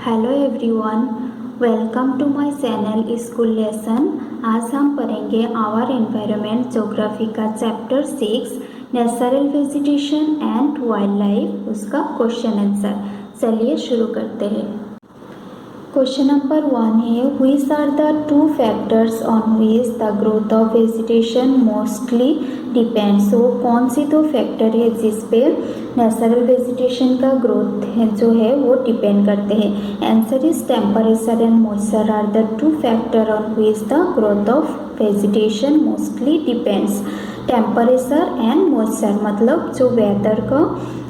Hello everyone, welcome to my channel school lesson. आज हम पढ़ेंगे आवर एनवायरनमेंट ज्योग्राफी का chapter 6 natural vegetation and wildlife, उसका question answer. चलिए शुरू करते हैं। क्वेश्चन नंबर 1 है, which are the two factors on which the growth of vegetation mostly depends. वो कौन सी दो फैक्टर है जिस पे नेचुरल वेजिटेशन का ग्रोथ है जो है वो डिपेंड करते हैं। Answer is temperature and moisture are the two factor on which the growth of vegetation mostly depends. Temperature and moisture मतलब जो वेदर का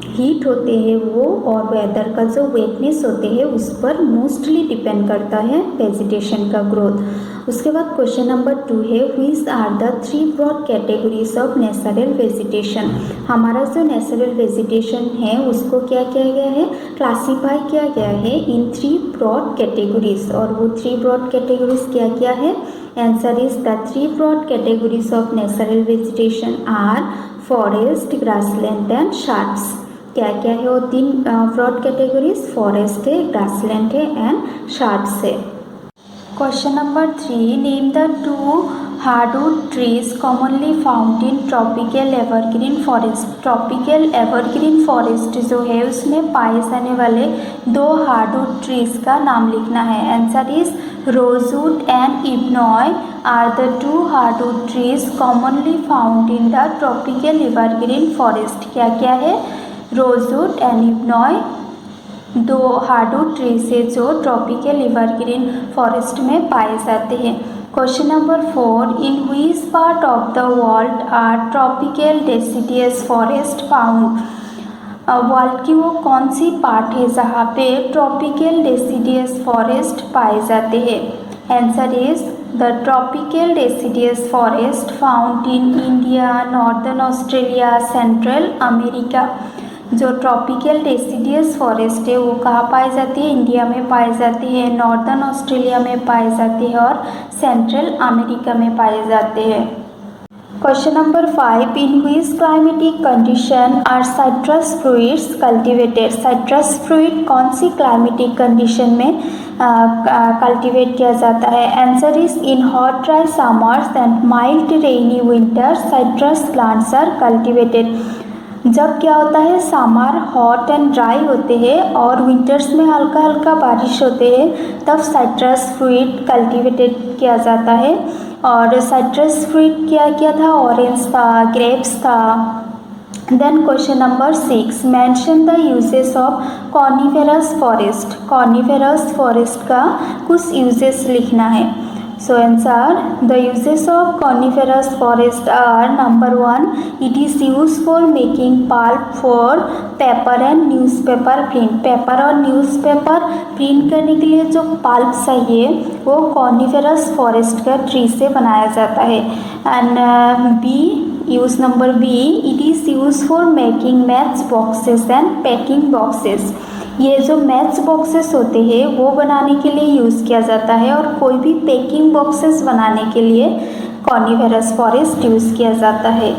हीट होते हैं वो और वेदर का जो वेटनेस होते हैं उस पर मोस्टली डिपेंड करता है वेजिटेशन का ग्रोथ। उसके बाद क्वेश्चन नंबर 2 है, which are the three broad categories of natural vegetation. हमारा जो नेचुरल वेजिटेशन है उसको क्या किया गया है, क्लासीफाई किया गया है इन थ्री ब्रॉड कैटेगरीज। और वो थ्री ब्रॉड कैटेगरीज क्या क्या है। Answer is the three broad categories of natural vegetation are forest, grassland and shrubs. क्या क्या है वो तीन ब्रॉड कैटेगरीज, फॉरेस्ट है, ग्रासलैंड है एंड शार्प्स है। Question number 3, name the two hardwood trees commonly found in tropical evergreen forest. Tropical evergreen forest जो है उसमें पाए जाने वाले दो हार्डवुड ट्रीज का नाम लिखना है। Answer is rosewood and ebony are the two hardwood trees commonly found in the tropical evergreen forest. क्या क्या है, रोजवुड एंड इब्नॉय दो हार्डवुड ट्रीज है जो ट्रॉपिकल एवरग्रीन फॉरेस्ट में पाए जाते हैं। Question number 4, in which part of the world are tropical deciduous forest found. World की वो कौन सी पार्ट है जहाँ पे ट्रॉपिकल डेसिडियस फॉरेस्ट पाए जाते हैं। Answer is the tropical deciduous forest found in India, northern Australia, central America. जो ट्रॉपिकल डेसिडियस फॉरेस्ट है वो कहाँ पाई जाती है, इंडिया में पाई जाती है, नॉर्दर्न ऑस्ट्रेलिया में पाई जाती है और सेंट्रल अमेरिका में पाए जाते हैं। Question number 5, in which climatic condition are citrus fruits cultivated. Citrus fruit कौन सी क्लाइमेटिक कंडीशन में कल्टिवेट किया जाता है। Answer is in hot dry summers and mild rainy winters citrus plants are cultivated. जब क्या होता है, समर हॉट एंड ड्राई होते हैं और विंटर्स में हल्का हल्का बारिश होते हैं तब साइट्रस फ्रूट कल्टिवेटेड किया जाता है। और साइट्रस फ्रूट क्या क्या था, ऑरेंज था, ग्रेप्स था। Then question number 6, mention the uses of coniferous forest. Coniferous forest का कुछ यूजेस लिखना है। So answer, the uses of coniferous forest are number 1, it is used for making pulp for paper and newspaper print। Paper और newspaper print करने के लिए जो pulp चाहिए वो कॉनिफेरस फॉरेस्ट का ट्री से बनाया जाता है। And B, use number B, it is use for making match boxes and packing boxes. ये जो मैच बॉक्सेस होते हैं वो बनाने के लिए यूज़ किया जाता है और कोई भी पैकिंग बॉक्सेस बनाने के लिए कॉनिफेरस फॉरेस्ट यूज़ किया जाता है।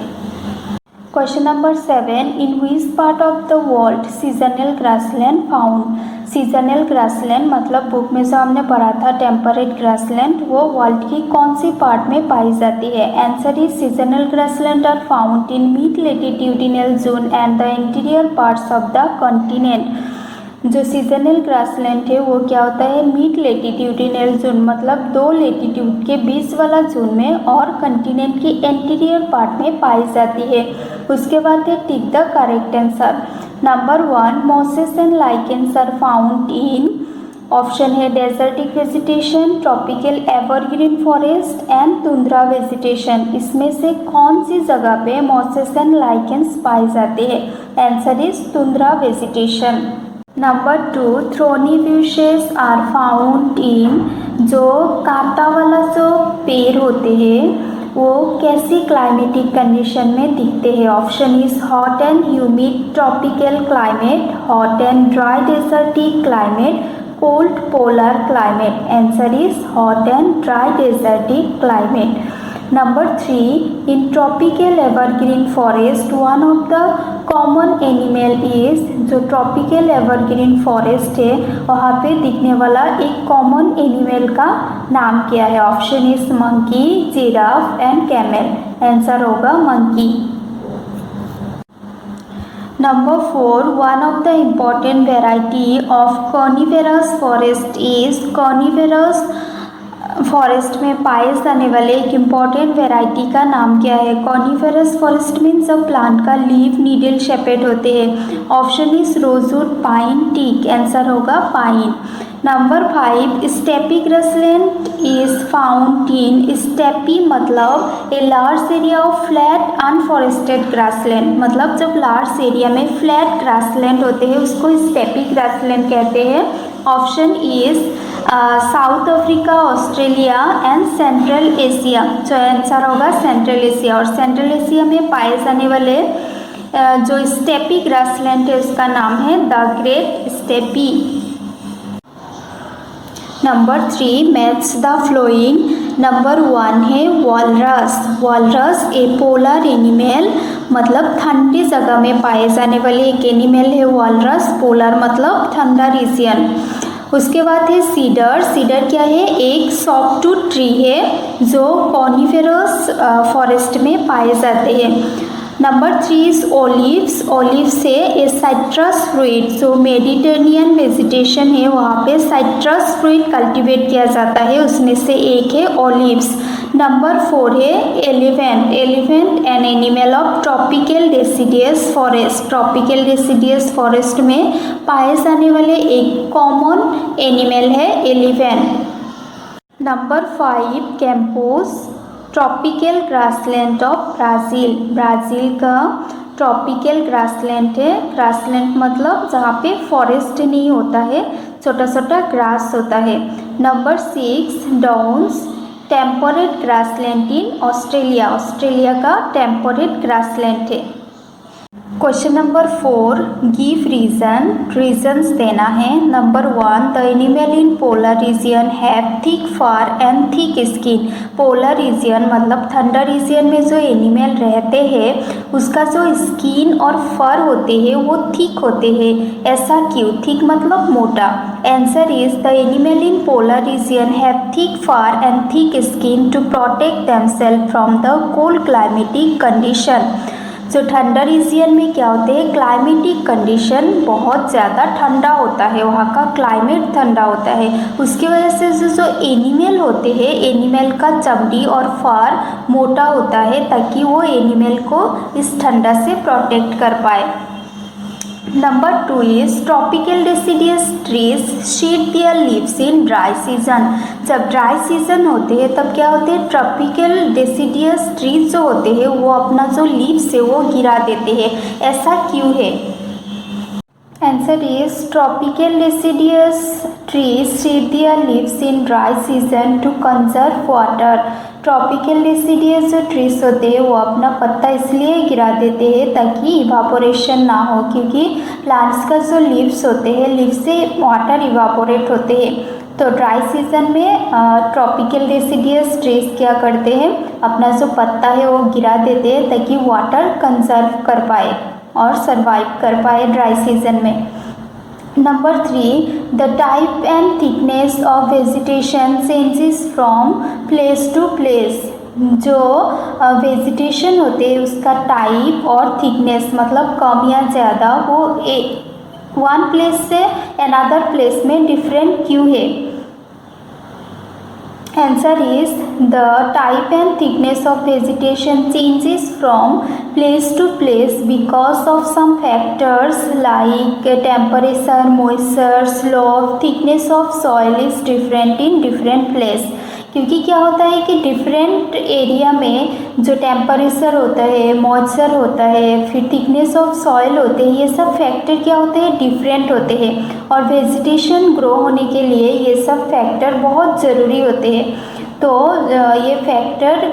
Question number 7, in which part of the world seasonal grassland found. Seasonal grassland मतलब बुक में जो हमने पढ़ा था टेम्परेट ग्रासलैंड, वो वर्ल्ड की कौन सी पार्ट में पाई जाती है। Answer is seasonal grassland are found in mid latitudinal zone and the interior parts of the continent. जो सीजनल ग्रासलैंड है वो क्या होता है, मिड लेटिट्यूडिनल जोन मतलब दो लेटिट्यूड के बीच वाला जोन में और कंटिनेंट की इंटीरियर पार्ट में पाई जाती है। उसके बाद है tick the correct answer. Number 1, mosses and lichens are found in. Option है desertic vegetation, tropical evergreen forest and tundra vegetation. इसमें से कौन सी जगह पे मॉसेस एंड लाइकेन्स पाए जाते हैं। Answer is tundra vegetation. Number 2, thorny bushes are found in. जो कांटा वाला जो पेड़ होते हैं वो कैसी क्लाइमेटिक कंडीशन में दिखते हैं। Option is hot and humid tropical climate, hot and dry desertic climate, cold polar climate. Answer is hot and dry desertic climate. Number 3, in tropical evergreen forest, one of the common animal is, जो tropical evergreen forest है वहाँ पे दिखने वाला एक common animal का नाम क्या है? Option is monkey, giraffe and camel. Answer होगा monkey. Number 4, one of the important variety of coniferous forest is, coniferous forest में पाए जाने वाले एक इम्पॉर्टेंट वेराइटी का नाम क्या है? कॉनिफेरस फॉरेस्ट मीन्स जब प्लांट का लीफ नीडल शेपेड होते हैं. Option is rosewood, pine, teak. Answer होगा pine. Number 5, steppe grassland is found in, steppe मतलब a large area of flat unforested grassland, मतलब जब लार्ज एरिया में फ्लैट ग्रासलैंड होते हैं उसको स्टेपी ग्रासलैंड कहते हैं. Option is South Africa, Australia and Central Asia. जो आंसर होगा सेंट्रल एशिया. और सेंट्रल एशिया में पाए जाने वाले जो स्टेपी ग्रासलैंड है उसका नाम है the great steppe. Number 3, match the flowing. Number 1 है वॉलरस. वॉलरस ए पोलर एनिमल, मतलब ठंडी जगह में पाए जाने वाले एक एनिमल है वॉलरस. पोलर मतलब ठंडा रीजन. उसके बाद है सीडर. सीडर क्या है? एक सॉफ्टवुड ट्री है जो कॉनिफेरस फॉरेस्ट में पाए जाते हैं. Number 3 is olives. ओलिव्स है ए साइट्रस फ्रूट, जो मेडिटेरेनियन वेजिटेशन है वहाँ पे साइट्रस फ्रूट कल्टीवेट किया जाता है, उसमें से एक है ओलिव्स. नंबर 4 है elephant. Elephant an animal of tropical deciduous forest. Tropical deciduous forest में पाए जाने वाले एक कॉमन एनिमल है elephant. Number 5 Campos, tropical grassland of Brazil. Brazil का ट्रॉपिकल ग्रासलैंड है. ग्रासलैंड मतलब जहाँ पे फॉरेस्ट नहीं होता है, छोटा छोटा ग्रास होता है. Number 6 downs, temperate grassland in Australia. Australia का टेम्परेट ग्रासलैंड है. Question number 4, give reason. Reasons देना है. Number 1, the animal in polar region have thick fur and thick skin. Polar region मतलब ठंडा रीजन में जो एनिमल रहते हैं उसका जो स्किन और फर होते हैं वो थिक होते हैं. ऐसा क्यों? थिक मतलब मोटा. Answer is the animal in polar region have thick fur and thick skin to protect themselves from the cold climatic condition. जो ठंडा रीजन में क्या होते हैं? क्लाइमेटिक कंडीशन बहुत ज़्यादा ठंडा होता है, वहाँ का क्लाइमेट ठंडा होता है. उसकी वजह से जो एनिमल होते हैं, एनिमल का चमड़ी और फर मोटा होता है ताकि वो एनिमल को इस ठंडा से प्रोटेक्ट कर पाए. Number 2 is tropical deciduous trees शीड there leaves in dry season. जब ड्राई सीजन होते हैं तब क्या होते हैं? ट्रॉपिकल डेसिडियस ट्रीज जो होते हैं वो अपना जो लीव्स है वो गिरा देते हैं. ऐसा क्यों है? Answer is tropical deciduous trees शीड there leaves in dry season two conserve water. Tropical deciduous जो ट्रीज होते हैं वो अपना पत्ता इसलिए गिरा देते हैं ताकि इवापोरेशन ना हो, क्योंकि प्लांट्स का जो लीव्स होते हैं लीव्स से वाटर इवापोरेट होते हैं. तो ड्राई सीजन में ट्रॉपिकल डेसिडियस ट्रीज क्या करते हैं? अपना जो पत्ता है वो गिरा देते हैं ताकि वाटर कंजर्व कर पाए और सर्वाइव कर पाए ड्राई सीजन में. Number 3, the type and thickness of vegetation changes from place to place. जो वेजिटेशन होते हैं उसका टाइप और थिकनेस मतलब कम या ज़्यादा वो वन प्लेस से अनदर प्लेस में डिफरेंट क्यों है? Answer is the type and thickness of vegetation changes from place to place because of some factors like temperature, moisture, slope, thickness of soil is different in different place. क्योंकि क्या होता है कि different area में जो temperature होता है, moisture होता है, फिर थिकनेस ऑफ सॉइल होते हैं, ये सब फैक्टर क्या होते हैं? डिफरेंट होते हैं. और वेजिटेशन ग्रो होने के लिए ये सब फैक्टर बहुत ज़रूरी होते हैं. तो ये फैक्टर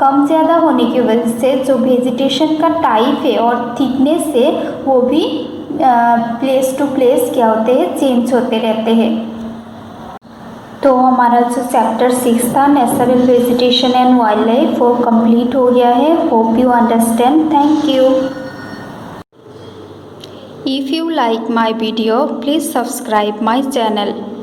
कम ज़्यादा होने की वजह से जो वेजिटेशन का टाइप है और थिकनेस है वो भी प्लेस टू प्लेस क्या होते हैं? चेंज होते रहते हैं. तो हमारा जो चैप्टर 6 था natural vegetation and wild life वो कंप्लीट हो गया है। Hope you understand. Thank you. If you like my video, please subscribe my channel.